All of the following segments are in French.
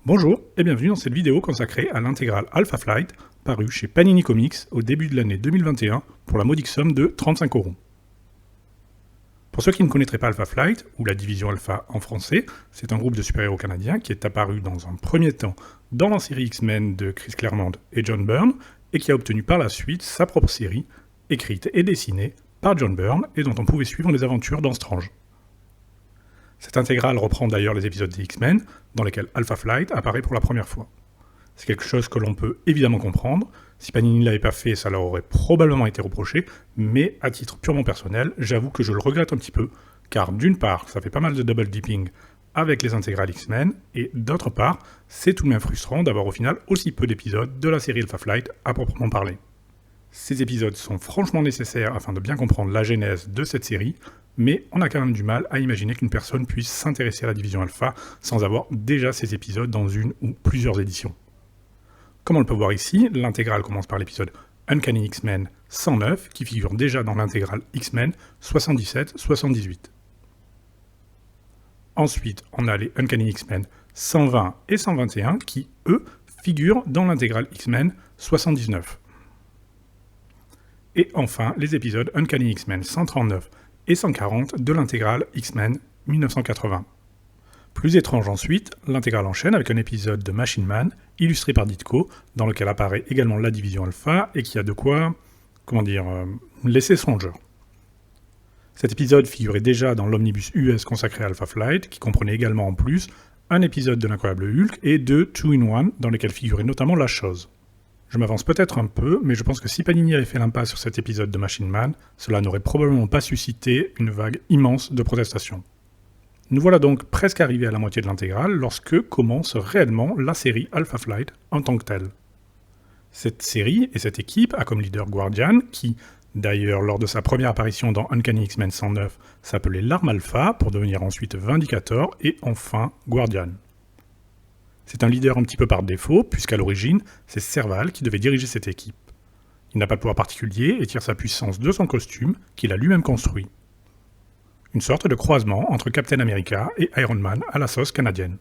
Bonjour et bienvenue dans cette vidéo consacrée à l'intégrale Alpha Flight, parue chez Panini Comics au début de l'année 2021 pour la modique somme de 35 €. Pour ceux qui ne connaîtraient pas Alpha Flight, ou la division Alpha en français, c'est un groupe de super-héros canadiens qui est apparu dans un premier temps dans la série X-Men de Chris Claremont et John Byrne, et qui a obtenu par la suite sa propre série, écrite et dessinée par John Byrne et dont on pouvait suivre les aventures dans Strange. Cette intégrale reprend d'ailleurs les épisodes des X-Men, dans lesquels Alpha Flight apparaît pour la première fois. C'est quelque chose que l'on peut évidemment comprendre. Si Panini ne l'avait pas fait, ça leur aurait probablement été reproché, mais à titre purement personnel, j'avoue que je le regrette un petit peu, car d'une part, ça fait pas mal de double dipping avec les intégrales X-Men, et d'autre part, c'est tout de même frustrant d'avoir au final aussi peu d'épisodes de la série Alpha Flight à proprement parler. Ces épisodes sont franchement nécessaires afin de bien comprendre la genèse de cette série, mais on a quand même du mal à imaginer qu'une personne puisse s'intéresser à la division Alpha sans avoir déjà ces épisodes dans une ou plusieurs éditions. Comme on le peut voir ici, l'intégrale commence par l'épisode Uncanny X-Men 109, qui figure déjà dans l'intégrale X-Men 77-78. Ensuite, on a les Uncanny X-Men 120 et 121, qui, eux, figurent dans l'intégrale X-Men 79. Et enfin, les épisodes Uncanny X-Men 139 et 140 de l'intégrale X-Men 1980. Plus étrange ensuite, l'intégrale enchaîne avec un épisode de Machine Man, illustré par Ditko, dans lequel apparaît également la division Alpha, et qui a de quoi, laisser songeur. Cet épisode figurait déjà dans l'omnibus US consacré à Alpha Flight, qui comprenait également en plus un épisode de l'Incroyable Hulk et de 2-in-1, dans lesquels figurait notamment La Chose. Je m'avance peut-être un peu, mais je pense que si Panini avait fait l'impasse sur cet épisode de Machine Man, cela n'aurait probablement pas suscité une vague immense de protestations. Nous voilà donc presque arrivés à la moitié de l'intégrale lorsque commence réellement la série Alpha Flight en tant que telle. Cette série et cette équipe a comme leader Guardian, qui, d'ailleurs lors de sa première apparition dans Uncanny X-Men 109, s'appelait l'Arme Alpha pour devenir ensuite Vindicator et enfin Guardian. C'est un leader un petit peu par défaut, puisqu'à l'origine, c'est Serval qui devait diriger cette équipe. Il n'a pas de pouvoir particulier et tire sa puissance de son costume, qu'il a lui-même construit. Une sorte de croisement entre Captain America et Iron Man à la sauce canadienne.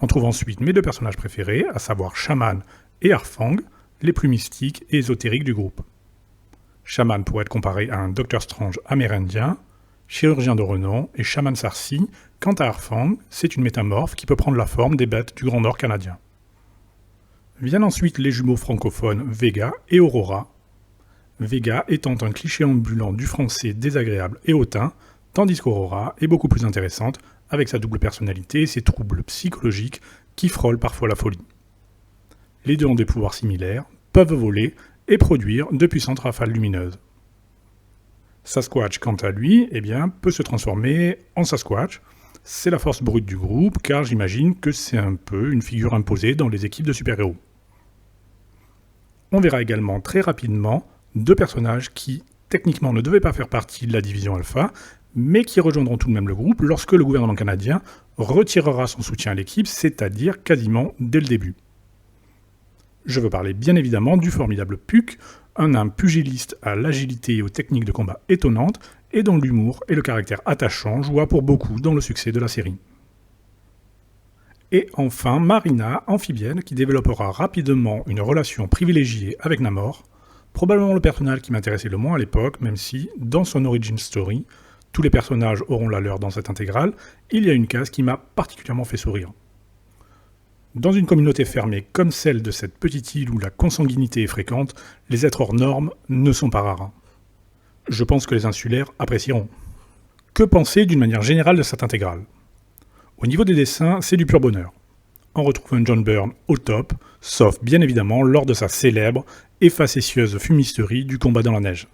On trouve ensuite mes deux personnages préférés, à savoir Shaman et Arfang, les plus mystiques et ésotériques du groupe. Shaman pourrait être comparé à un Docteur Strange amérindien, chirurgien de renom, et Shaman Sarsi. Quant à Arfang, c'est une métamorphe qui peut prendre la forme des bêtes du Grand Nord canadien. Viennent ensuite les jumeaux francophones Vega et Aurora. Vega étant un cliché ambulant du français désagréable et hautain, tandis qu'Aurora est beaucoup plus intéressante avec sa double personnalité et ses troubles psychologiques qui frôlent parfois la folie. Les deux ont des pouvoirs similaires, peuvent voler et produire de puissantes rafales lumineuses. Sasquatch, quant à lui, peut se transformer en Sasquatch. C'est la force brute du groupe, car j'imagine que c'est un peu une figure imposée dans les équipes de super-héros. On verra également très rapidement deux personnages qui, techniquement, ne devaient pas faire partie de la division Alpha, mais qui rejoindront tout de même le groupe lorsque le gouvernement canadien retirera son soutien à l'équipe, c'est-à-dire quasiment dès le début. Je veux parler bien évidemment du formidable Puck, un nain pugiliste à l'agilité et aux techniques de combat étonnantes, et dont l'humour et le caractère attachant joua pour beaucoup dans le succès de la série. Et enfin, Marina, amphibienne, qui développera rapidement une relation privilégiée avec Namor, probablement le personnage qui m'intéressait le moins à l'époque, même si, dans son origin story, tous les personnages auront la leur dans cette intégrale, il y a une case qui m'a particulièrement fait sourire. Dans une communauté fermée comme celle de cette petite île où la consanguinité est fréquente, les êtres hors normes ne sont pas rares. Je pense que les insulaires apprécieront. Que penser d'une manière générale de cette intégrale ? Au niveau des dessins, c'est du pur bonheur. On retrouve un John Byrne au top, sauf bien évidemment lors de sa célèbre et facétieuse fumisterie du combat dans la neige.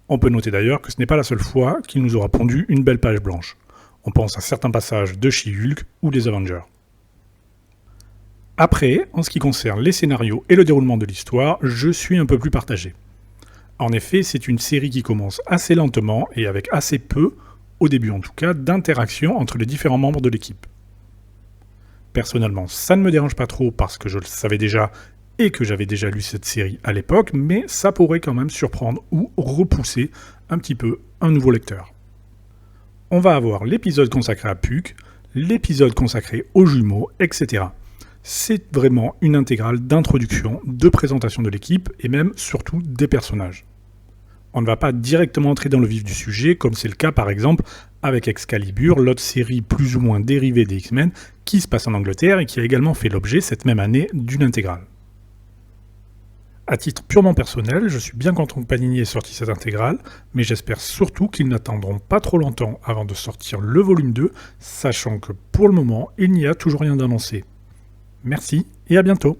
On peut noter d'ailleurs que ce n'est pas la seule fois qu'il nous aura pondu une belle page blanche. On pense à certains passages de She-Hulk ou des Avengers. Après, en ce qui concerne les scénarios et le déroulement de l'histoire, je suis un peu plus partagé. En effet, c'est une série qui commence assez lentement et avec assez peu, au début en tout cas, d'interaction entre les différents membres de l'équipe. Personnellement, ça ne me dérange pas trop parce que je le savais déjà et que j'avais déjà lu cette série à l'époque, mais ça pourrait quand même surprendre ou repousser un petit peu un nouveau lecteur. On va avoir l'épisode consacré à Puck, l'épisode consacré aux jumeaux, etc. C'est vraiment une intégrale d'introduction, de présentation de l'équipe et même surtout des personnages. On ne va pas directement entrer dans le vif du sujet, comme c'est le cas par exemple avec Excalibur, l'autre série plus ou moins dérivée des X-Men, qui se passe en Angleterre et qui a également fait l'objet cette même année d'une intégrale. À titre purement personnel, je suis bien content que Panini ait sorti cette intégrale, mais j'espère surtout qu'ils n'attendront pas trop longtemps avant de sortir le volume 2, sachant que pour le moment, il n'y a toujours rien d'annoncé. Merci et à bientôt.